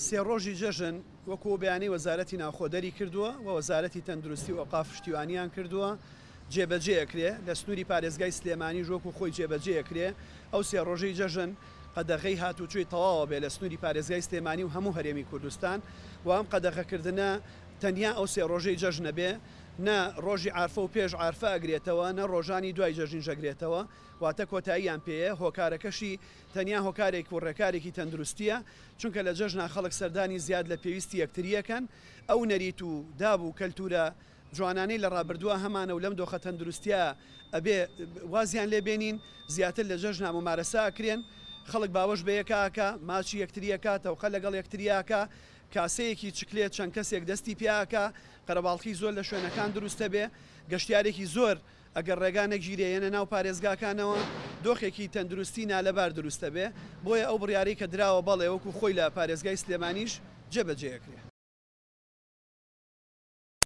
سێ ڕۆژی جەژن وەکو بەیانی وەزارەتی ناوخۆدەری کردووە و وەزارەتی تەندروستی و ئەوقاف پشتیوانیان کردووە جێبەجێەکرێ لە سنووری پارێزگای سلێمانی ژۆک و خۆی جێبەجێەکرێ ئەو سێ ڕۆژەی جەژن قەدەغەی هاتوچۆی تەواوە بێ لە سنووری پارێزگای سلێمانی و هەموو هەرێمی کوردستان و ئەم قەدەغەکردنە تەنیا ئەو سێ ڕۆژەی جەژنە بێ نە ڕۆژی عارفە و پێش عارفە ئەگرێتەوە نە ڕۆژانی دوای جەژین ژەگرێتەوە واتە کۆتاییان پێەیە هۆکارەکەشی تەنیا هۆکارێک و ڕێکارێکی تەندروستیە چونکە لە جەژنا خەڵک سەردانی زیاد لە پێویستی یەکتریەکەن ئەو نەریت و داب و کەلتورە جوانانەی لە ڕابردووە هەمانە و لەم دۆخە تەندروستیە ئەبێ وازیان لێبێنین زیاتر لە جەژنا ممارەساکرێن خەڵک باوەش بە یەکاکە ماچی یەکتریەکە تەوقە لەگەڵ یەکتریاکە کاسەیەکی چکلێت چەند کەسێک دەستی پیاکە قەرەباڵخی زۆر لە شوێنەکان دروستە بێ گەشتیارێکی زۆر ئەگەر ڕێگانێک گیرێنە ناو پارێزگاکانەوە دۆخێکی تەندروستی نالەبار دروستە بێ بۆیە ئەو بڕیارەی کە دراوە بەڵێ وەکو خۆی لە پارێزگای سلێمانیش جێبەجێەکرێ.